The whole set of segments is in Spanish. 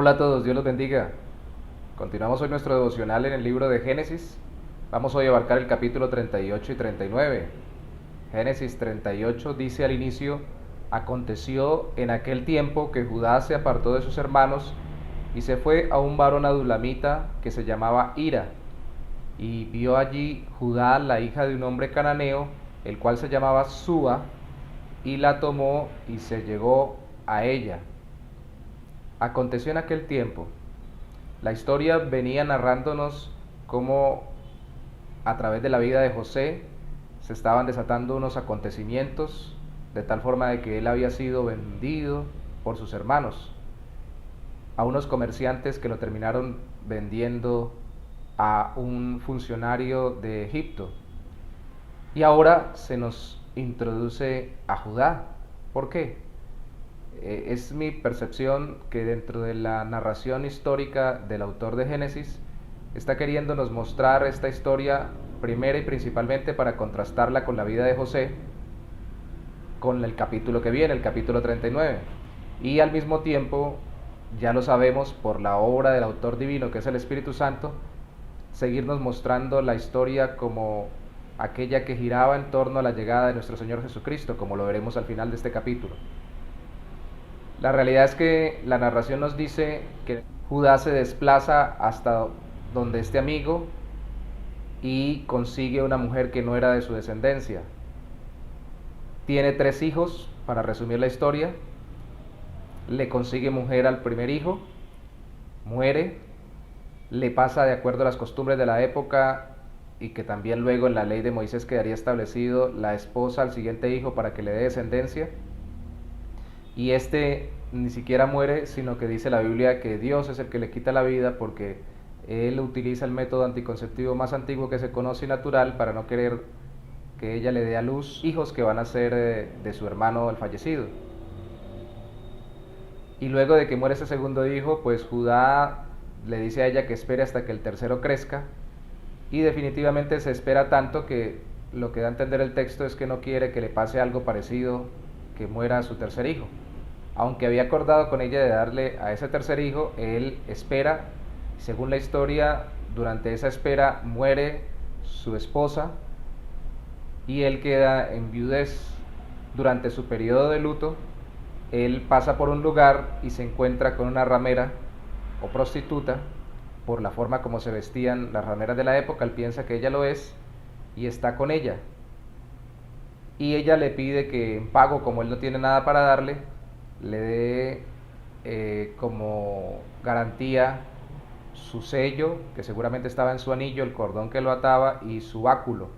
Hola a todos, Dios los bendiga. Continuamos hoy nuestro devocional en el libro de Génesis. Vamos hoy a abarcar el capítulo 38 y 39. Génesis 38 dice al inicio: Aconteció en aquel tiempo que Judá se apartó de sus hermanos y se fue a un varón adulamita que se llamaba Hira. Y vio allí Judá la hija de un hombre cananeo, el cual se llamaba Súa, y la tomó y se llegó a ella. Aconteció en aquel tiempo. La historia venía narrándonos cómo a través de la vida de José se estaban desatando unos acontecimientos de tal forma de que él había sido vendido por sus hermanos a unos comerciantes que lo terminaron vendiendo a un funcionario de Egipto. Y ahora se nos introduce a Judá. ¿Por qué? Es mi percepción que dentro de la narración histórica del autor de Génesis está queriéndonos mostrar esta historia primera y principalmente para contrastarla con la vida de José, con el capítulo que viene, el capítulo 39. Y al mismo tiempo, ya lo sabemos por la obra del autor divino que es el Espíritu Santo, seguirnos mostrando la historia como aquella que giraba en torno a la llegada de nuestro Señor Jesucristo, como lo veremos al final de este capítulo. La realidad es que la narración nos dice que Judá se desplaza hasta donde este amigo y consigue una mujer que no era de su descendencia. Tiene 3 hijos, para resumir la historia. Le consigue mujer al primer hijo, muere, le pasa de acuerdo a las costumbres de la época y que también luego en la ley de Moisés quedaría establecido, la esposa al siguiente hijo para que le dé descendencia. Y este ni siquiera muere, sino que dice la Biblia que Dios es el que le quita la vida porque él utiliza el método anticonceptivo más antiguo que se conoce y natural para no querer que ella le dé a luz hijos que van a ser de su hermano el fallecido. Y luego de que muere ese segundo hijo, pues Judá le dice a ella que espere hasta que el tercero crezca, y definitivamente se espera tanto que lo que da a entender el texto es que no quiere que le pase algo parecido, que muera su tercer hijo. Aunque había acordado con ella de darle a ese tercer hijo, él espera. Según la historia, durante esa espera muere su esposa y él queda en viudez. Durante su periodo de luto, él pasa por un lugar y se encuentra con una ramera o prostituta. Por la forma como se vestían las rameras de la época, él piensa que ella lo es y está con ella. Y ella le pide que en pago, como él no tiene nada para darle, le dé como garantía su sello, que seguramente estaba en su anillo, el cordón que lo ataba y su báculo,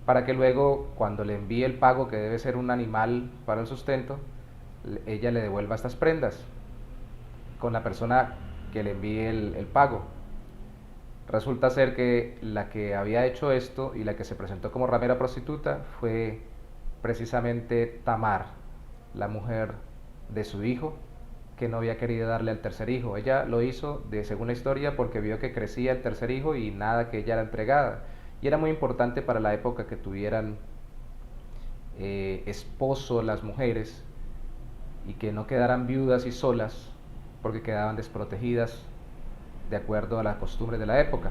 para que luego cuando le envíe el pago, que debe ser un animal para el sustento, ella le devuelva estas prendas con la persona que le envíe el pago. Resulta ser que la que había hecho esto y la que se presentó como ramera prostituta fue precisamente Tamar, la mujer de su hijo, que no había querido darle al tercer hijo. Ella lo hizo, según la historia, porque vio que crecía el tercer hijo y nada, que ella era entregada. Y era muy importante para la época que tuvieran esposo las mujeres y que no quedaran viudas y solas, porque quedaban desprotegidas de acuerdo a las costumbres de la época.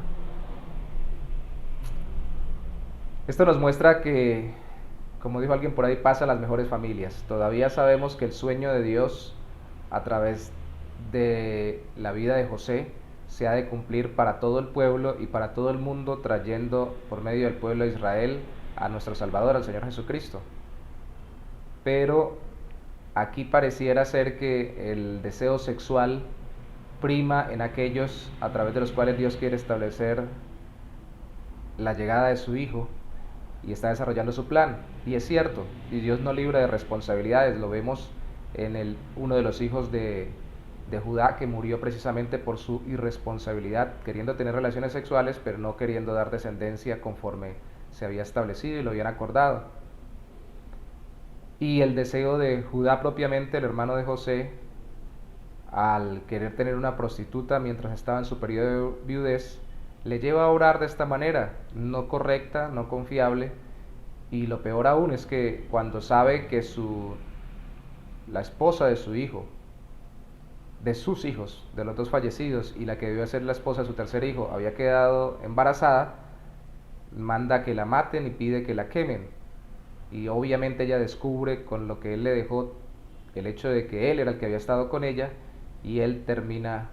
Esto nos muestra que, como dijo alguien por ahí, pasa a las mejores familias. Todavía sabemos que el sueño de Dios a través de la vida de José se ha de cumplir para todo el pueblo y para todo el mundo, trayendo por medio del pueblo de Israel a nuestro Salvador, al Señor Jesucristo. Pero aquí pareciera ser que el deseo sexual prima en aquellos a través de los cuales Dios quiere establecer la llegada de su Hijo y está desarrollando su plan. Y es cierto, y Dios no libra de responsabilidades. Lo vemos en uno de los hijos de Judá, que murió precisamente por su irresponsabilidad, queriendo tener relaciones sexuales pero no queriendo dar descendencia conforme se había establecido y lo habían acordado. Y el deseo de Judá propiamente, el hermano de José, al querer tener una prostituta mientras estaba en su periodo de viudez, le lleva a orar de esta manera, no correcta, no confiable. Y lo peor aún es que cuando sabe que la esposa de su hijo de sus hijos, de los dos fallecidos, y la que debió ser la esposa de su tercer hijo, había quedado embarazada, manda que la maten y pide que la quemen. Y obviamente ella descubre con lo que él le dejó el hecho de que él era el que había estado con ella, y él termina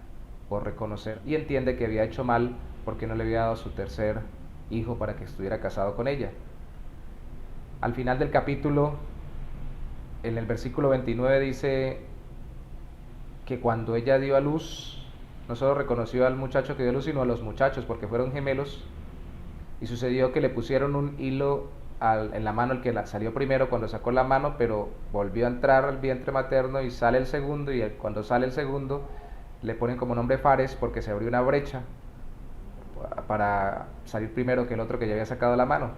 por reconocer y entiende que había hecho mal porque no le había dado su tercer hijo para que estuviera casado con ella. Al final del capítulo, en el versículo 29 dice que cuando ella dio a luz, no solo reconoció al muchacho que dio a luz, sino a los muchachos, porque fueron gemelos, y sucedió que le pusieron un hilo en la mano, el que salió primero cuando sacó la mano, pero volvió a entrar al vientre materno y sale el segundo, y cuando sale el segundo le ponen como nombre Fares porque se abrió una brecha para salir primero que el otro que ya había sacado la mano.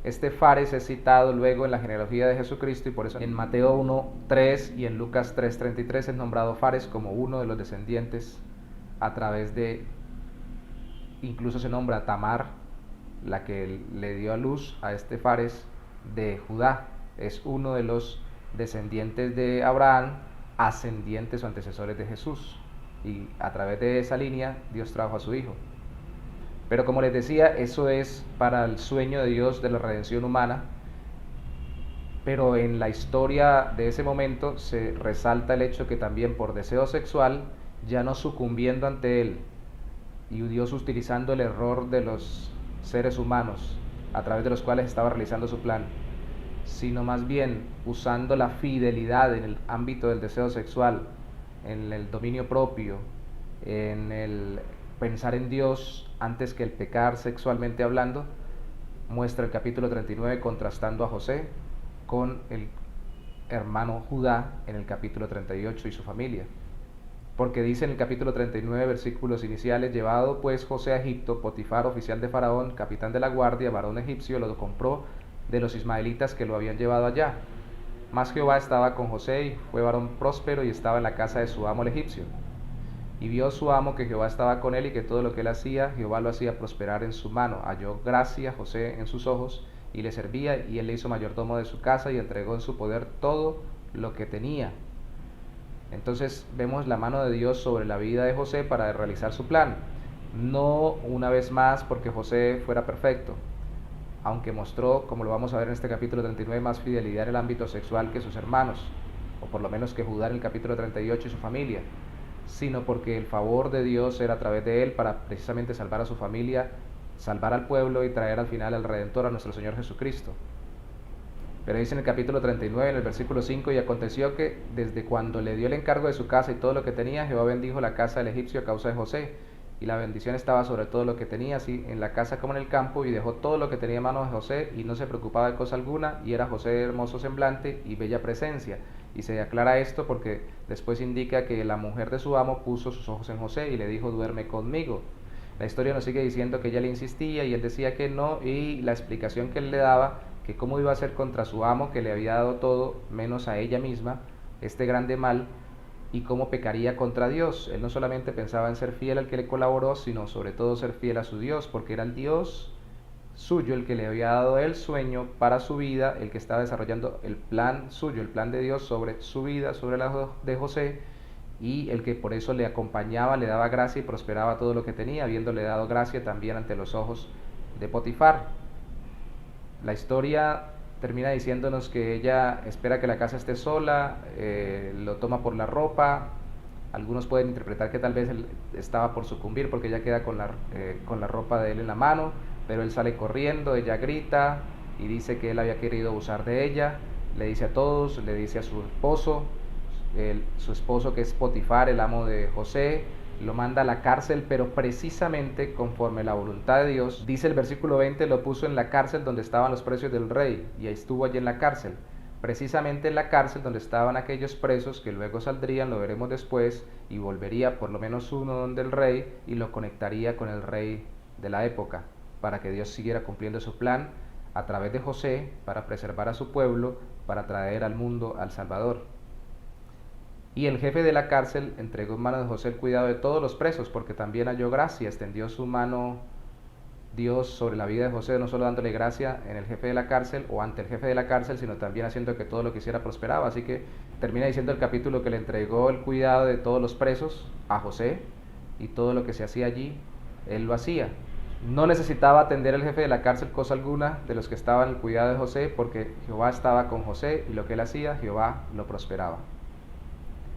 Este Fares es citado luego en la genealogía de Jesucristo, y por eso en Mateo 1:3 y en Lucas 3:33 es nombrado Fares como uno de los descendientes a través de, incluso se nombra Tamar, la que le dio a luz a este Fares de Judá. Es uno de los descendientes de Abraham, ascendientes o antecesores de Jesús, y a través de esa línea Dios trajo a su hijo. Pero como les decía, eso es para el sueño de Dios de la redención humana, pero en la historia de ese momento se resalta el hecho que también por deseo sexual, ya no sucumbiendo ante él, y Dios utilizando el error de los seres humanos a través de los cuales estaba realizando su plan, sino más bien usando la fidelidad en el ámbito del deseo sexual, en el dominio propio, en el pensar en Dios antes que el pecar sexualmente hablando, muestra el capítulo 39 contrastando a José con el hermano Judá en el capítulo 38 y su familia. Porque dice en el capítulo 39, versículos iniciales: llevado pues José a Egipto, Potifar, oficial de Faraón, capitán de la guardia, varón egipcio, lo compró de los ismaelitas que lo habían llevado allá. Mas Jehová estaba con José, y fue varón próspero, y estaba en la casa de su amo el egipcio. Y vio su amo que Jehová estaba con él, y que todo lo que él hacía, Jehová lo hacía prosperar en su mano. Halló gracia José en sus ojos, y le servía, y él le hizo mayordomo de su casa, y entregó en su poder todo lo que tenía. Entonces vemos la mano de Dios sobre la vida de José para realizar su plan. No una vez más porque José fuera perfecto, aunque mostró, como lo vamos a ver en este capítulo 39, más fidelidad en el ámbito sexual que sus hermanos, o por lo menos que Judá en el capítulo 38 y su familia, sino porque el favor de Dios era a través de él para precisamente salvar a su familia, salvar al pueblo y traer al final al Redentor, a nuestro Señor Jesucristo. Pero dice en el capítulo 39, en el versículo 5: y aconteció que desde cuando le dio el encargo de su casa y todo lo que tenía, Jehová bendijo la casa del egipcio a causa de José, y la bendición estaba sobre todo lo que tenía, así en la casa como en el campo, y dejó todo lo que tenía en manos de José, y no se preocupaba de cosa alguna, y era José de hermoso semblante y bella presencia. Y se aclara esto porque después indica que la mujer de su amo puso sus ojos en José y le dijo: duerme conmigo. La historia nos sigue diciendo que ella le insistía y él decía que no, y la explicación que él le daba, que cómo iba a ser contra su amo, que le había dado todo menos a ella misma, este grande mal, y cómo pecaría contra Dios. Él no solamente pensaba en ser fiel al que le colaboró, sino sobre todo ser fiel a su Dios, porque era el Dios suyo el que le había dado el sueño para su vida, el que estaba desarrollando el plan suyo, el plan de Dios sobre su vida, sobre la de José, y el que por eso le acompañaba, le daba gracia y prosperaba todo lo que tenía, habiéndole dado gracia también ante los ojos de Potifar. La historia termina diciéndonos que ella espera que la casa esté sola, lo toma por la ropa. Algunos pueden interpretar que tal vez él estaba por sucumbir porque ella queda con la ropa de él en la mano, pero él sale corriendo, ella grita y dice que él había querido abusar de ella. Le dice a todos, le dice a su esposo que es Potifar, el amo de José, lo manda a la cárcel, pero precisamente conforme la voluntad de Dios. Dice el versículo 20: lo puso en la cárcel donde estaban los presos del rey, y estuvo allí en la cárcel, precisamente en la cárcel donde estaban aquellos presos que luego saldrían, lo veremos después, y volvería por lo menos uno donde el rey, y lo conectaría con el rey de la época, para que Dios siguiera cumpliendo su plan a través de José, para preservar a su pueblo, para traer al mundo al Salvador. Y el jefe de la cárcel entregó en manos de José el cuidado de todos los presos, porque también halló gracia, extendió su mano Dios sobre la vida de José, no solo dándole gracia en el jefe de la cárcel o ante el jefe de la cárcel, sino también haciendo que todo lo que hiciera prosperaba. Así que termina diciendo el capítulo que le entregó el cuidado de todos los presos a José, y todo lo que se hacía allí, él lo hacía. No necesitaba atender el jefe de la cárcel cosa alguna de los que estaban en el cuidado de José, porque Jehová estaba con José, y lo que él hacía, Jehová lo prosperaba.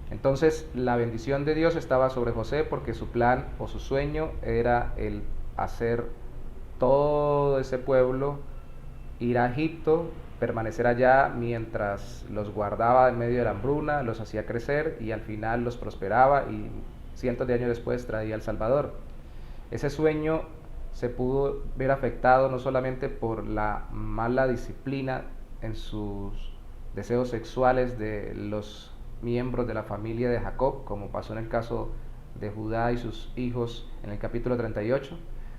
Entonces la bendición de Dios estaba sobre José, porque su plan o su sueño era el hacer todo ese pueblo ir a Egipto, permanecer allá mientras los guardaba en medio de la hambruna, los hacía crecer y al final los prosperaba, y cientos de años después traía al Salvador. Ese sueño se pudo ver afectado no solamente por la mala disciplina en sus deseos sexuales de los miembros de la familia de Jacob, como pasó en el caso de Judá y sus hijos en el capítulo 38,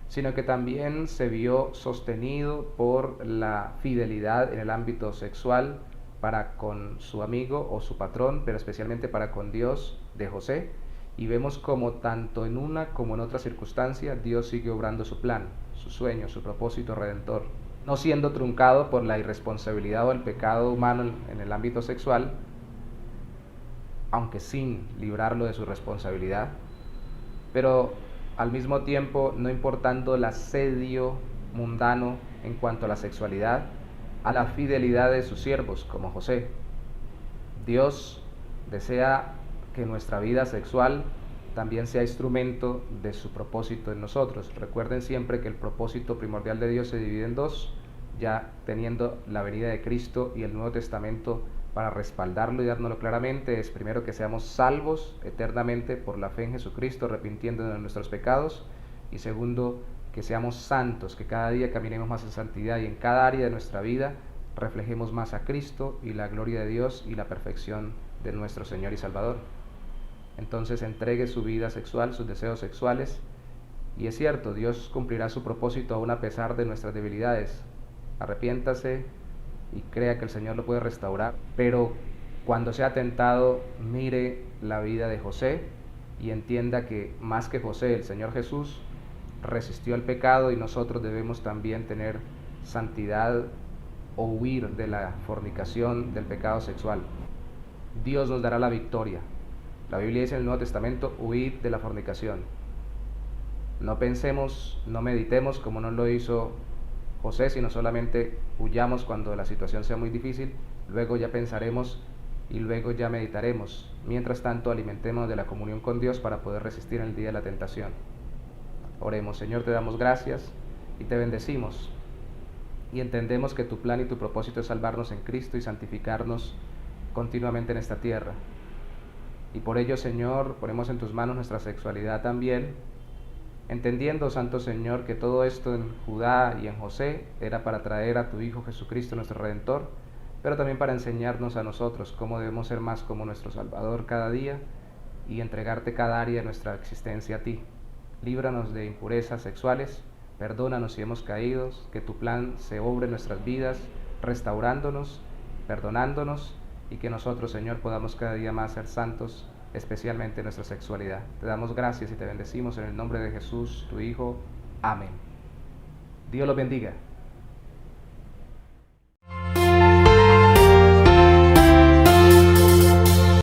sino que también se vio sostenido por la fidelidad en el ámbito sexual para con su amigo o su patrón, pero especialmente para con Dios de José. Y vemos como tanto en una como en otra circunstancia Dios sigue obrando su plan, su sueño, su propósito redentor, no siendo truncado por la irresponsabilidad o el pecado humano en el ámbito sexual, aunque sin librarlo de su responsabilidad, pero al mismo tiempo no importando el asedio mundano en cuanto a la sexualidad, a la fidelidad de sus siervos como José. Dios desea que nuestra vida sexual también sea instrumento de su propósito en nosotros. Recuerden siempre que el propósito primordial de Dios se divide en dos, ya teniendo la venida de Cristo y el Nuevo Testamento para respaldarlo y dárnoslo claramente. Es primero que seamos salvos eternamente por la fe en Jesucristo, arrepintiéndonos de nuestros pecados, y segundo, que seamos santos, que cada día caminemos más en santidad y en cada área de nuestra vida reflejemos más a Cristo y la gloria de Dios y la perfección de nuestro Señor y Salvador. Entonces entregue su vida sexual, sus deseos sexuales, y es cierto, Dios cumplirá su propósito aún a pesar de nuestras debilidades. Arrepiéntase y crea que el Señor lo puede restaurar, pero cuando sea tentado, mire la vida de José y entienda que más que José, el Señor Jesús resistió al pecado, y nosotros debemos también tener santidad o huir de la fornicación, del pecado sexual. Dios nos dará la victoria. La Biblia dice en el Nuevo Testamento: huid de la fornicación. No pensemos, no meditemos como no lo hizo José, sino solamente huyamos cuando la situación sea muy difícil, luego ya pensaremos y luego ya meditaremos. Mientras tanto, alimentémonos de la comunión con Dios para poder resistir en el día de la tentación. Oremos. Señor, te damos gracias y te bendecimos, y entendemos que tu plan y tu propósito es salvarnos en Cristo y santificarnos continuamente en esta tierra. Y por ello, Señor, ponemos en tus manos nuestra sexualidad también, entendiendo, Santo Señor, que todo esto en Judá y en José era para traer a tu Hijo Jesucristo, nuestro Redentor, pero también para enseñarnos a nosotros cómo debemos ser más como nuestro Salvador cada día y entregarte cada área de nuestra existencia a ti. Líbranos de impurezas sexuales, perdónanos si hemos caído, que tu plan se obre en nuestras vidas, restaurándonos, perdonándonos, y que nosotros, Señor, podamos cada día más ser santos, especialmente en nuestra sexualidad. Te damos gracias y te bendecimos en el nombre de Jesús, tu Hijo. Amén. Dios los bendiga.